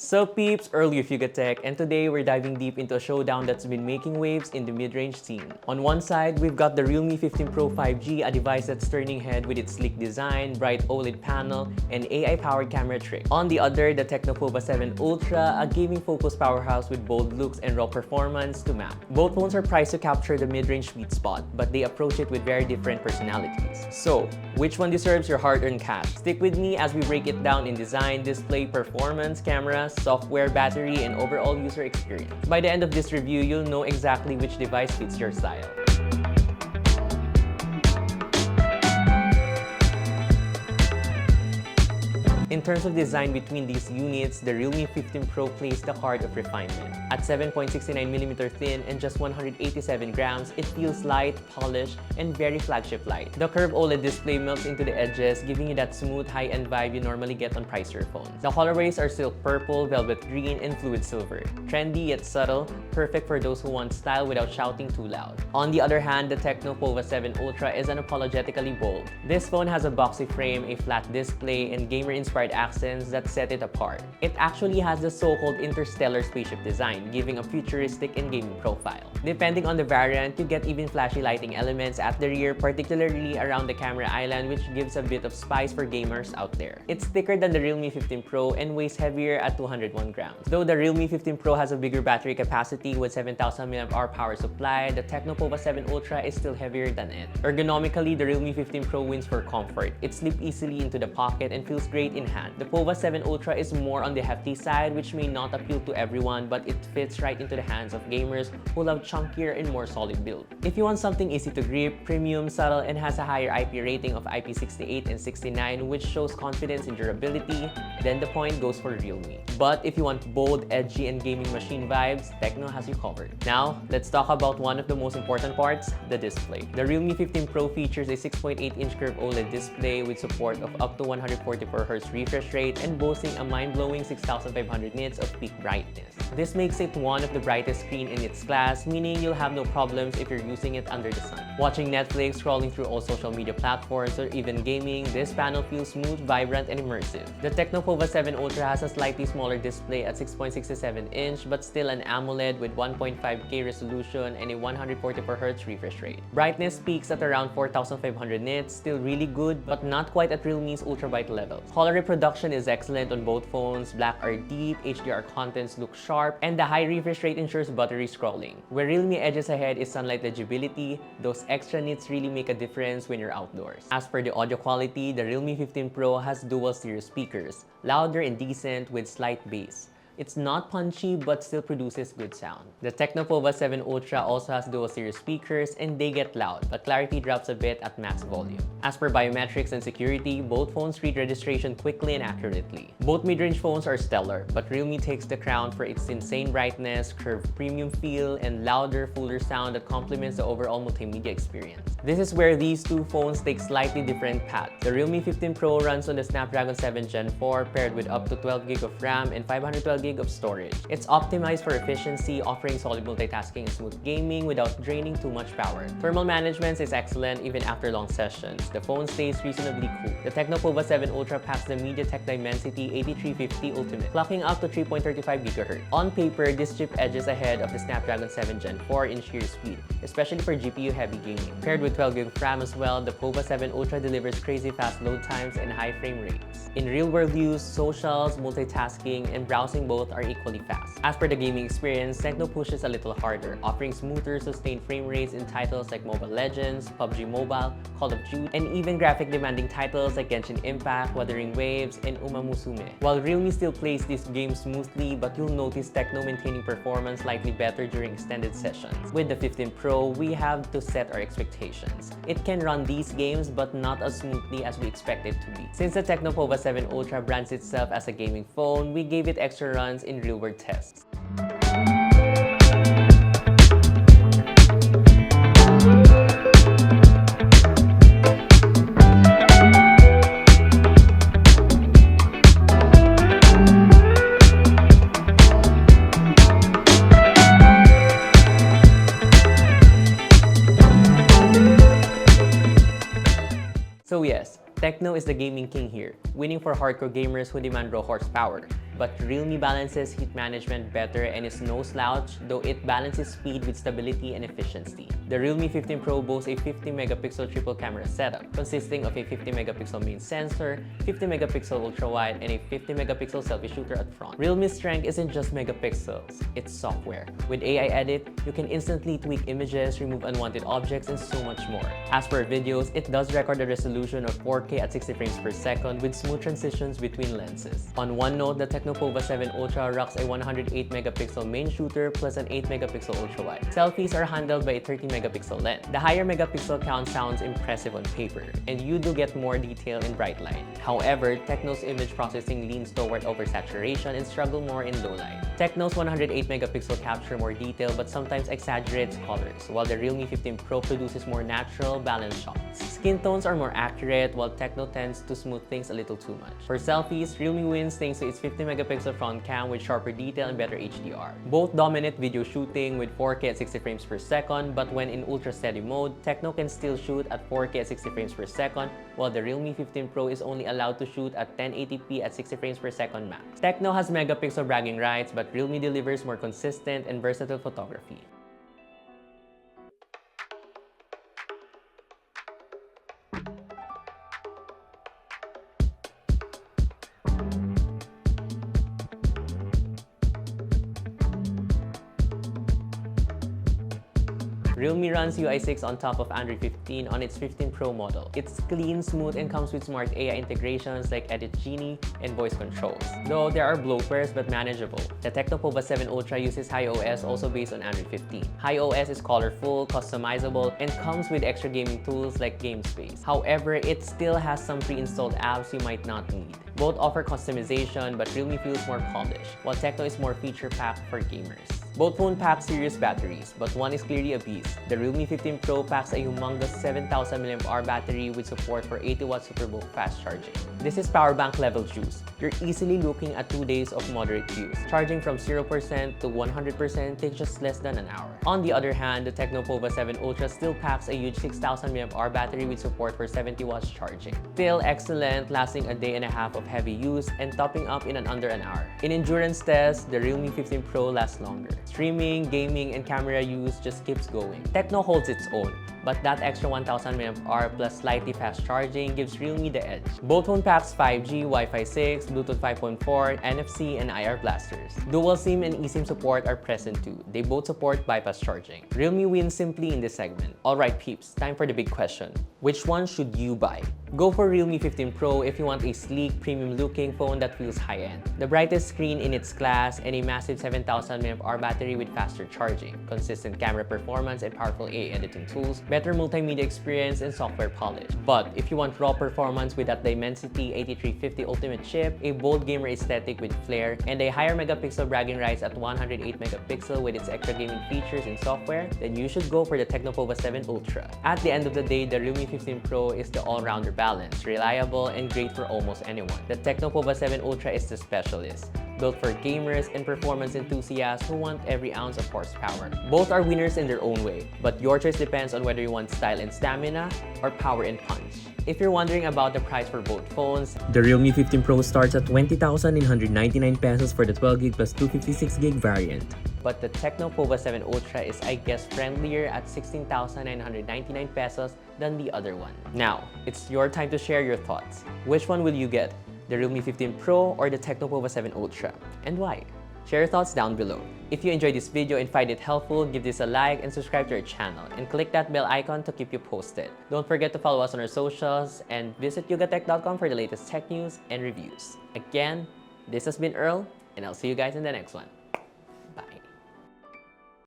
So peeps, early Fuga Tech, and today we're diving deep into a showdown that's been making waves in the mid-range scene. On one side, we've got the Realme 15 Pro 5G, a device that's turning head with its sleek design, bright OLED panel, and AI-powered camera trick. On the other, the TECNO POVA 7 Ultra, a gaming-focused powerhouse with bold looks and raw performance to match. Both phones are priced to capture the mid-range sweet spot, but they approach it with very different personalities. So, which one deserves your hard-earned cash? Stick with me as we break it down in design, display, performance, camera, software, battery, and overall user experience. By the end of this review, you'll know exactly which device fits your style. In terms of design between these units, the Realme 15 Pro plays the card of refinement. At 7.69mm thin and just 187 grams, it feels light, polished, and very flagship-like. The curved OLED display melts into the edges, giving you that smooth, high-end vibe you normally get on pricier phones. The colorways are silk purple, velvet green, and fluid silver. Trendy yet subtle, perfect for those who want style without shouting too loud. On the other hand, the TECNO POVA 7 Ultra is unapologetically bold. This phone has a boxy frame, a flat display, and gamer-inspired accents that set it apart. It actually has the so-called interstellar spaceship design, giving a futuristic and gaming profile. Depending on the variant, you get even flashy lighting elements at the rear, particularly around the camera island, which gives a bit of spice for gamers out there. It's thicker than the Realme 15 Pro and weighs heavier at 201 grams. Though the Realme 15 Pro has a bigger battery capacity with 7,000 mAh power supply, the TECNO POVA 7 Ultra is still heavier than it. Ergonomically, the Realme 15 Pro wins for comfort. It slips easily into the pocket and feels great in hand. The POVA 7 Ultra is more on the hefty side, which may not appeal to everyone, but it fits right into the hands of gamers who love chunkier and more solid build. If you want something easy to grip, premium, subtle, and has a higher IP rating of IP68 and 69, which shows confidence in durability, then the point goes for Realme. But if you want bold, edgy, and gaming machine vibes, TECNO has you covered. Now, let's talk about one of the most important parts, the display. The Realme 15 Pro features a 6.8-inch curved OLED display with support of up to 144Hz refresh rate and boasting a mind-blowing 6,500 nits of peak brightness. This makes it one of the brightest screen in its class, meaning you'll have no problems if you're using it under the sun. Watching Netflix, scrolling through all social media platforms, or even gaming, this panel feels smooth, vibrant, and immersive. The TECNO POVA 7 Ultra has a slightly smaller display at 6.67-inch, but still an AMOLED with 1.5K resolution and a 144Hz refresh rate. Brightness peaks at around 4,500 nits, still really good, but not quite at Realme's ultra-bright level. Color reproduction is excellent on both phones, black are deep, HDR contents look sharp, and the high refresh rate ensures buttery scrolling. Where Realme edges ahead is sunlight legibility, those extra nits really make a difference when you're outdoors. As for the audio quality, the Realme 15 Pro has dual stereo speakers, louder and decent with slight bass. It's not punchy but still produces good sound. The TECNO POVA 7 Ultra also has dual stereo speakers and they get loud, but clarity drops a bit at max volume. As per biometrics and security, both phones read registration quickly and accurately. Both mid-range phones are stellar, but Realme takes the crown for its insane brightness, curved premium feel, and louder, fuller sound that complements the overall multimedia experience. This is where these two phones take slightly different paths. The Realme 15 Pro runs on the Snapdragon 7 Gen 4 paired with up to 12GB of RAM and 512GB of storage. It's optimized for efficiency, offering solid multitasking and smooth gaming without draining too much power. Thermal management is excellent even after long sessions. The phone stays reasonably cool. The TECNO POVA 7 Ultra packs the MediaTek Dimensity 8350 Ultimate, clocking up to 3.35 GHz. On paper, this chip edges ahead of the Snapdragon 7 Gen 4 in sheer speed, especially for GPU-heavy gaming. Paired with 12GB of RAM as well, the POVA 7 Ultra delivers crazy fast load times and high frame rates. In real-world use, socials, multitasking, and browsing both are equally fast. As for the gaming experience, TECNO pushes a little harder, offering smoother, sustained frame rates in titles like Mobile Legends, PUBG Mobile, Call of Duty, and even graphic-demanding titles like Genshin Impact, Wuthering Waves, and Uma Musume. While Realme still plays these games smoothly, but you'll notice TECNO maintaining performance slightly better during extended sessions. With the 15 Pro, we have to set our expectations. It can run these games, but not as smoothly as we expect it to be. Since the TECNO POVA 7 Ultra brands itself as a gaming phone, we gave it extra runs in real-world tests. So yes, TECNO is the gaming king here, winning for hardcore gamers who demand raw horsepower. but Realme balances heat management better and is no slouch, though it balances speed with stability and efficiency. The Realme 15 Pro boasts a 50-megapixel triple camera setup, consisting of a 50-megapixel main sensor, 50-megapixel ultra-wide, and a 50-megapixel selfie shooter at front. Realme's strength isn't just megapixels, it's software. With AI Edit, you can instantly tweak images, remove unwanted objects, and so much more. As for videos, it does record a resolution of 4K at 60 frames per second with smooth transitions between lenses. On one note, the TECNO POVA 7 Ultra rocks a 108-megapixel main shooter plus an 8-megapixel ultra-wide. Selfies are handled by a 30-megapixel lens. The higher megapixel count sounds impressive on paper, and you do get more detail in bright light. However, TECNO's image processing leans toward oversaturation and struggle more in low light. TECNO's 108-megapixel capture more detail but sometimes exaggerates colors, while the Realme 15 Pro produces more natural, balanced shots. Skin tones are more accurate, while TECNO tends to smooth things a little too much. For selfies, Realme wins thanks to its 50-megapixel front cam with sharper detail and better HDR. Both dominate video shooting with 4K at 60 frames per second, but when in ultra steady mode, TECNO can still shoot at 4K at 60 frames per second, while the Realme 15 Pro is only allowed to shoot at 1080p at 60 frames per second max. TECNO has megapixel bragging rights, but Realme delivers more consistent and versatile photography. Realme runs UI 6 on top of Android 15 on its 15 Pro model. It's clean, smooth, and comes with smart AI integrations like Edit Genie and voice controls. Though there are bloatwares but manageable. The TECNO POVA 7 Ultra uses HiOS, also based on Android 15. HiOS is colorful, customizable, and comes with extra gaming tools like Game Space. However, it still has some pre-installed apps you might not need. Both offer customization, but Realme feels more polished, while TECNO is more feature-packed for gamers. Both phone pack serious batteries, but one is clearly a beast. The Realme 15 Pro packs a humongous 7,000 mAh battery with support for 80-watt SuperBook fast charging. This is power bank level juice. You're easily looking at 2 days of moderate use. Charging from 0% to 100% takes just less than an hour. On the other hand, the TECNO POVA 7 Ultra still packs a huge 6,000 mAh battery with support for 70 watts charging. Still excellent, lasting a day and a half of heavy use and topping up in under an hour. In endurance tests, the Realme 15 Pro lasts longer. Streaming, gaming, and camera use just keeps going. TECNO holds its own, but that extra 1,000 mAh plus slightly fast charging gives Realme the edge. Both phone packs 5G, Wi-Fi 6, Bluetooth 5.4, NFC, and IR blasters. Dual SIM and eSIM support are present too. They both support bypass charging. Realme wins simply in this segment. Alright peeps, time for the big question. Which one should you buy? Go for Realme 15 Pro if you want a sleek, premium-looking phone that feels high-end. The brightest screen in its class and a massive 7,000 mAh battery with faster charging, consistent camera performance and powerful AI editing tools, better multimedia experience, and software polish. But if you want raw performance with that Dimensity 8350 Ultimate chip, a bold gamer aesthetic with flair, and a higher megapixel bragging rights at 108 megapixel with its extra gaming features and software, then you should go for the TECNO POVA 7 Ultra. At the end of the day, the Realme 15 Pro is the all-rounder balance, reliable, and great for almost anyone. The TECNO POVA 7 Ultra is the specialist, built for gamers and performance enthusiasts who want every ounce of horsepower. Both are winners in their own way, but your choice depends on whether you want style and stamina or power and punch. If you're wondering about the price for both phones, the Realme 15 Pro starts at 20,999 pesos for the 12GB plus 256GB variant. But the TECNO POVA 7 Ultra is, I guess, friendlier at 16,999 pesos than the other one. Now, it's your time to share your thoughts. Which one will you get? The Realme 15 Pro or the TECNO POVA 7 Ultra? And why? Share your thoughts down below. If you enjoyed this video and find it helpful, give this a like and subscribe to our channel. And click that bell icon to keep you posted. Don't forget to follow us on our socials and visit yugatech.com for the latest tech news and reviews. Again, this has been Earl, and I'll see you guys in the next one.